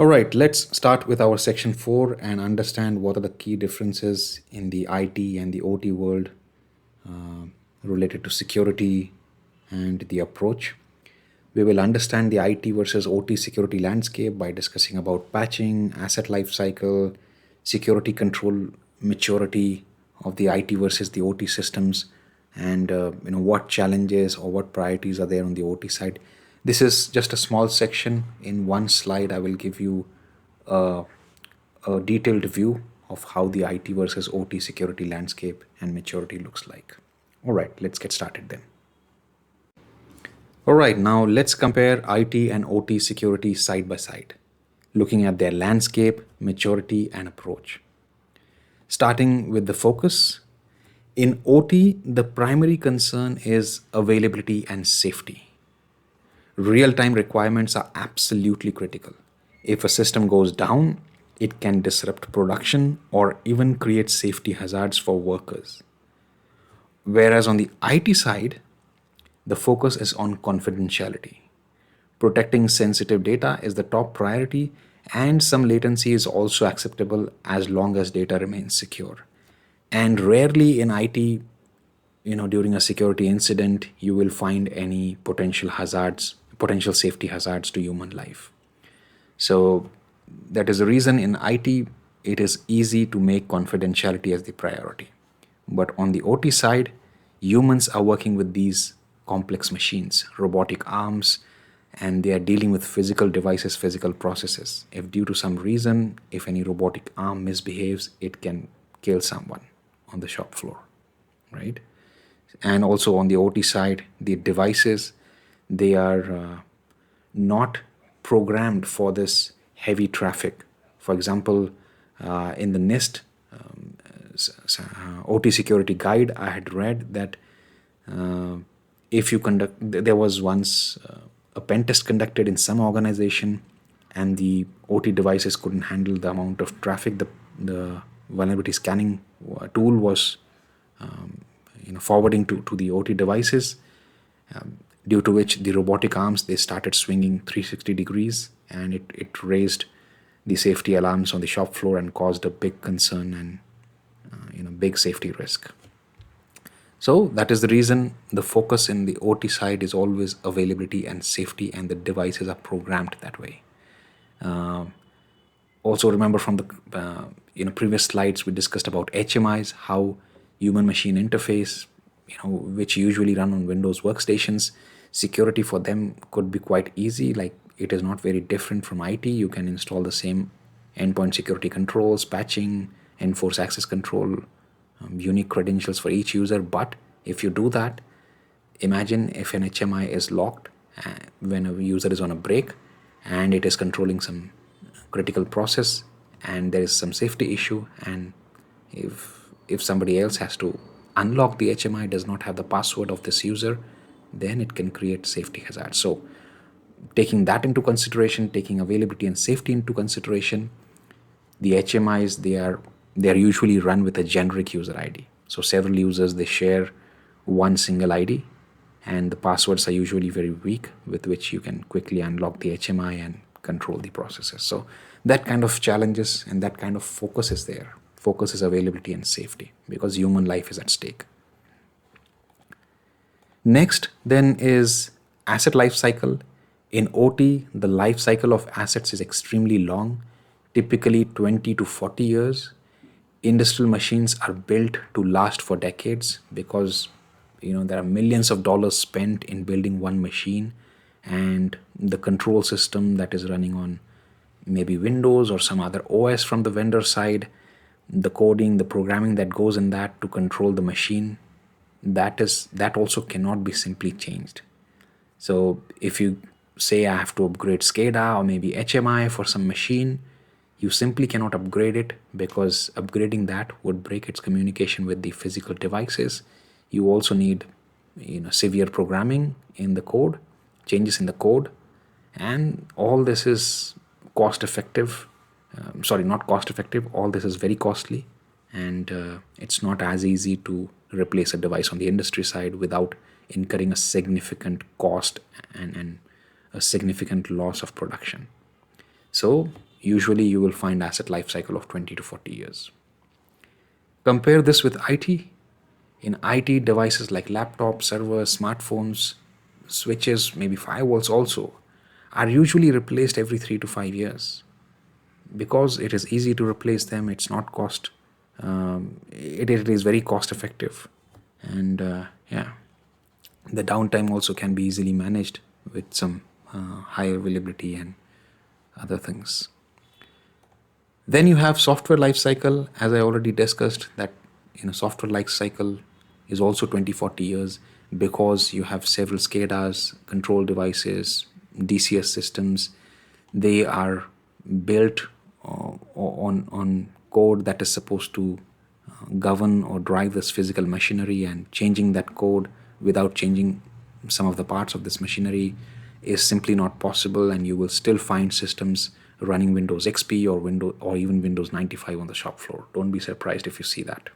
All right, let's start with our section 4 and understand what are the key differences in the IT and the OT world related to security and the approach. We will understand the IT versus OT security landscape by discussing about patching, asset lifecycle, security control maturity of the IT versus the OT systems, and what challenges or what priorities are there on the OT side. This is just a small section. In one slide, I will give you a, a detailed view of how the IT versus OT security landscape and maturity looks like. All right, let's get started then. All right, now let's compare IT and OT security side by side, looking at their landscape, maturity, and approach. Starting with the focus, in OT, the primary concern is availability and safety. Real-time requirements are absolutely critical. If a system goes down, it can disrupt production or even create safety hazards for workers. Whereas on the IT side, the focus is on confidentiality. Protecting sensitive data is the top priority, and some latency is also acceptable as long as data remains secure. And rarely in IT, during a security incident, you will find any potential hazards, potential safety hazards to human life. So that is the reason in IT, it is easy to make confidentiality as the priority. But on the OT side, humans are working with these complex machines, robotic arms, and they are dealing with physical devices, physical processes. If due to some reason, if any robotic arm misbehaves, it can kill someone on the shop floor, right? And also on the OT side, the devices, they are not programmed for this heavy traffic. For example, in the NIST OT security guide, I had read that if you conduct, there was once a pen test conducted in some organization, and the OT devices couldn't handle the amount of traffic. The vulnerability scanning tool was forwarding to the OT devices, due to which the robotic arms, they started swinging 360 degrees, and it raised the safety alarms on the shop floor and caused a big concern and big safety risk. So that is the reason the focus in the OT side is always availability and safety, and the devices are programmed that way. Also remember from the previous slides, we discussed about HMIs, how human machine interface, which usually run on Windows workstations. Security for them could be quite easy, like it is not very different from IT. You can install the same endpoint security controls, patching, enforce access control, unique credentials for each user. But if you do that, imagine if an HMI is locked when a user is on a break and it is controlling some critical process, and there is some safety issue, and if somebody else has to unlock the HMI, does not have the password of this user, then it can create safety hazards. So taking that into consideration, taking availability and safety into consideration, the HMIs, they are usually run with a generic user ID. So several users, they share one single ID, and the passwords are usually very weak, with which you can quickly unlock the HMI and control the processes. So that kind of challenges and that kind of focus is there. Focus is availability and safety, because human life is at stake. Next then is asset life cycle. In OT, the life cycle of assets is extremely long, typically 20 to 40 years. Industrial machines are built to last for decades, because there are millions of dollars spent in building one machine, and the control system that is running on maybe Windows or some other OS from the vendor side, the coding, the programming that goes in that to control the machine, that also cannot be simply changed. So if you say I have to upgrade SCADA or maybe HMI for some machine, you simply cannot upgrade it, because upgrading that would break its communication with the physical devices. You also need severe programming in the code, changes in the code, and all this is cost effective. Not cost effective, all this is very costly, and it's not as easy to replace a device on the industry side without incurring a significant cost and a significant loss of production. So Usually you will find asset life cycle of 20 to 40 years. Compare this with IT. In IT, devices like laptops, servers, smartphones, switches, maybe firewalls also, are usually replaced every 3 to 5 years. Because it is easy to replace them, it's not cost, it is very cost effective. And yeah, the downtime also can be easily managed with some high availability and other things. Then you have software lifecycle, as I already discussed, that software lifecycle is also 20-40 years, because you have several SCADAs, control devices, DCS systems. They are built on code that is supposed to govern or drive this physical machinery, and changing that code without changing some of the parts of this machinery is simply not possible, and you will still find systems running Windows XP or even Windows 95 on the shop floor. Don't be surprised if you see that.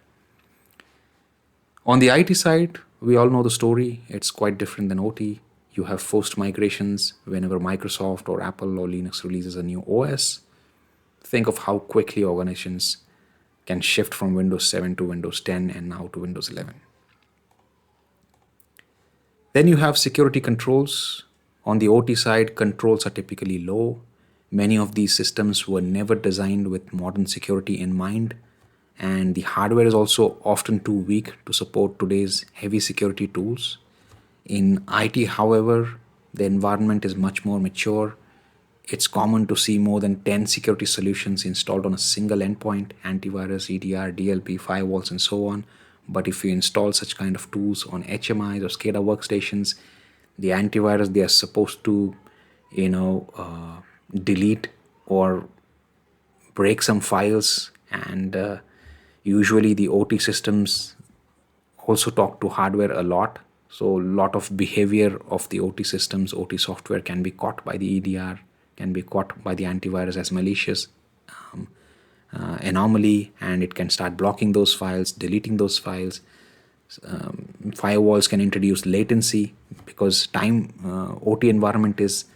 On the IT side, we all know the story. It's quite different than OT. You have forced migrations whenever Microsoft or Apple or Linux releases a new OS. Think of how quickly organizations can shift from Windows 7 to Windows 10 and now to Windows 11. Then you have security controls. On the OT side, controls are typically low. Many of these systems were never designed with modern security in mind, and the hardware is also often too weak to support today's heavy security tools. In IT, however, the environment is much more mature. It's common to see more than 10 security solutions installed on a single endpoint: antivirus, EDR, DLP, firewalls, and so on. But if you install such kind of tools on HMIs or SCADA workstations, the antivirus, they are supposed to, delete or break some files, and usually the OT systems also talk to hardware a lot. So a lot of behavior of the OT systems, OT software, can be caught by the EDR, can be caught by the antivirus as malicious anomaly, and it can start blocking those files, deleting those files. Firewalls can introduce latency, because OT environment is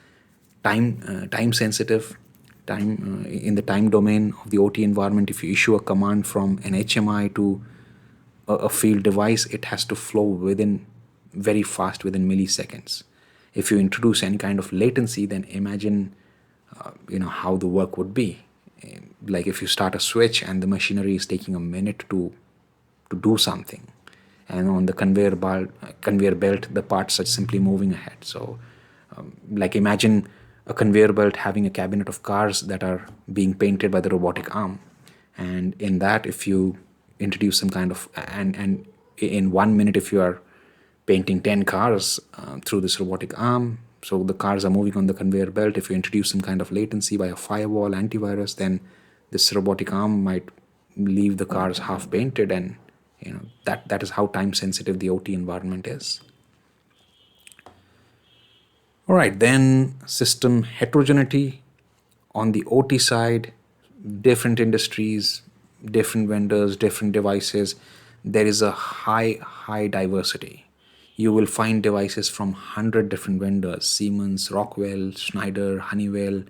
time sensitive. In the time domain of the OT environment, if you issue a command from an HMI to a field device, it has to flow very fast, within milliseconds. If you introduce any kind of latency, then imagine how the work would be. Like if you start a switch and the machinery is taking a minute to do something, and on the conveyor belt the parts are simply moving ahead. So like imagine a conveyor belt having a cabinet of cars that are being painted by the robotic arm, and in that, if you introduce some kind of, and in 1 minute, if you are painting 10 cars through this robotic arm, so the cars are moving on the conveyor belt. If you introduce some kind of latency by a firewall, antivirus, then this robotic arm might leave the cars half painted, and that is how time sensitive the OT environment is. All right, then system heterogeneity. On the OT side, different industries, different vendors, different devices, there is a high diversity. You will find devices from 100 different vendors: Siemens, Rockwell, Schneider, Honeywell,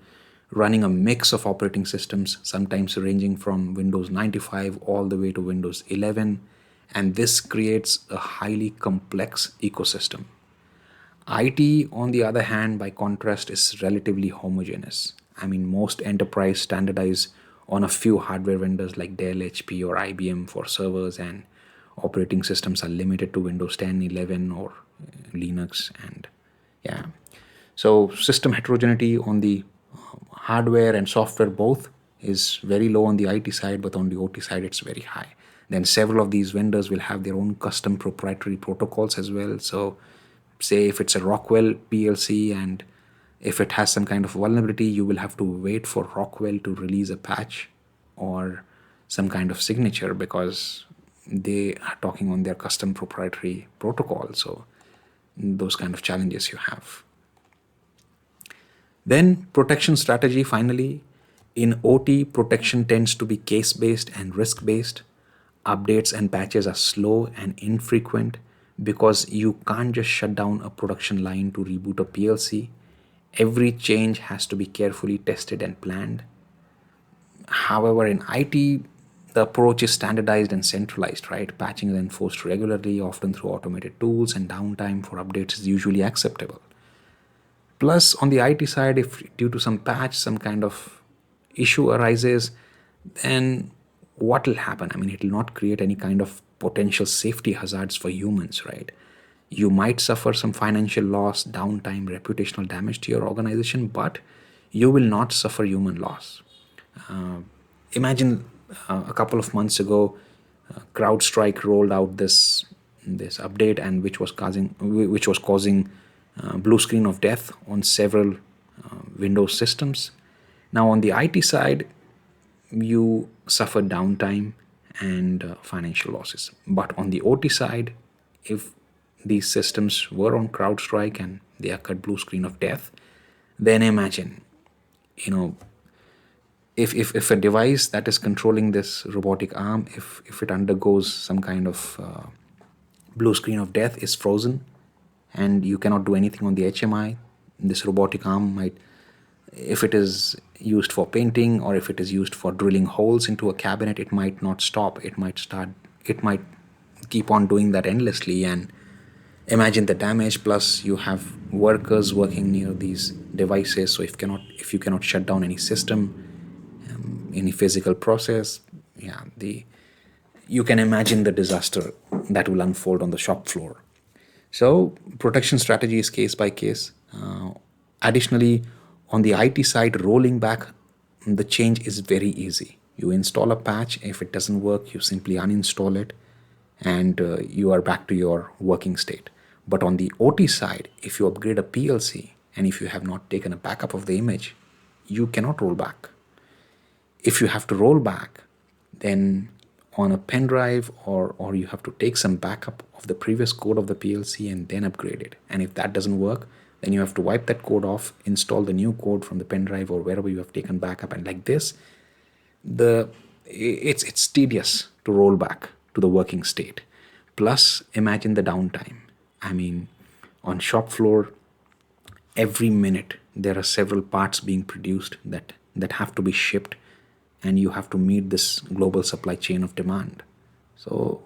running a mix of operating systems, sometimes ranging from Windows 95 all the way to Windows 11. And this creates a highly complex ecosystem. IT, on the other hand, by contrast, is relatively homogeneous. I mean, most enterprise standardize on a few hardware vendors like Dell, HP, or IBM for servers, and operating systems are limited to Windows 10, 11, or Linux. And yeah, so system heterogeneity on the hardware and software both is very low on the IT side, but on the OT side, it's very high. Then several of these vendors will have their own custom proprietary protocols as well. So say if it's a Rockwell PLC, and if it has some kind of vulnerability, you will have to wait for Rockwell to release a patch or some kind of signature, because they are talking on their custom proprietary protocol. So those kind of challenges you have. Then protection strategy. Finally, in OT, protection tends to be case-based and risk-based. Updates and patches are slow and infrequent, because you can't just shut down a production line to reboot a PLC. Every change has to be carefully tested and planned. However, in IT, the approach is standardized and centralized, right? Patching is enforced regularly, often through automated tools, and downtime for updates is usually acceptable. Plus, on the IT side, if due to some patch, some kind of issue arises, then what will happen? I mean, it will not create any kind of potential safety hazards for humans, right? You might suffer some financial loss, downtime, reputational damage to your organization, but you will not suffer human loss. Imagine a couple of months ago, CrowdStrike rolled out this update, and which was causing blue screen of death on several Windows systems. Now, on the IT side, you suffer downtime and financial losses. But on the OT side, if these systems were on CrowdStrike and they occurred blue screen of death, then imagine, you know, if a device that is controlling this robotic arm, if it undergoes some kind of blue screen of death, is frozen, and you cannot do anything on the HMI, this robotic arm might, if it is used for painting or if it is used for drilling holes into a cabinet, it might not stop. It might keep on doing that endlessly. And imagine the damage. Plus, you have workers working near these devices. So if you cannot shut down any system, any physical process, yeah, you can imagine the disaster that will unfold on the shop floor. So protection strategy is case by case. Additionally, on the IT side, rolling back the change is very easy. You install a patch. If it doesn't work, you simply uninstall it, and you are back to your working state. But on the OT side, if you upgrade a PLC and if you have not taken a backup of the image, you cannot roll back. If you have to roll back, then on a pen drive, or you have to take some backup of the previous code of the PLC and then upgrade it. And if that doesn't work, then you have to wipe that code off, install the new code from the pen drive or wherever you have taken backup. And like this, it's tedious to roll back to the working state. Plus, imagine the downtime. I mean, on shop floor, every minute there are several parts being produced that have to be shipped, and you have to meet this global supply chain of demand. So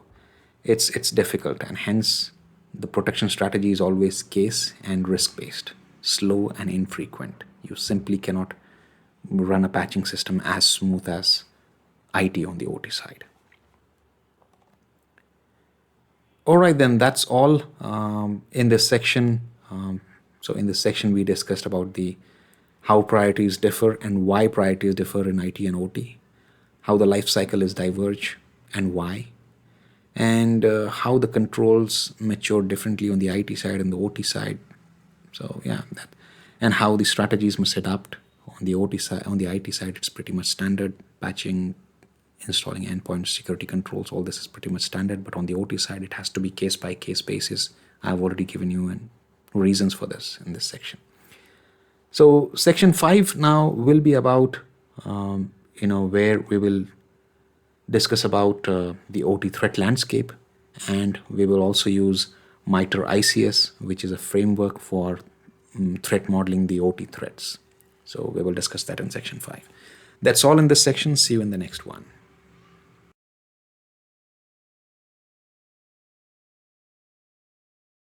it's difficult, and hence the protection strategy is always case and risk based, slow and infrequent. You simply cannot run a patching system as smooth as IT on the OT side. All right, then that's all in this section. So in this section, we discussed about the how priorities differ and why priorities differ in IT and OT, how the life cycle is diverge and why, and how the controls mature differently on the IT side and the OT side. So yeah, and how the strategies must adapt on the OT side. On the IT side, it's pretty much standard patching, installing endpoint security controls. All this is pretty much standard, but on the OT side, it has to be case by case basis. I've already given you reasons for this in this section. So section 5 now will be about, where we will discuss about the OT threat landscape, and we will also use MITRE ICS, which is a framework for threat modeling the OT threats. So we will discuss that in section 5. That's all in this section. See you in the next one.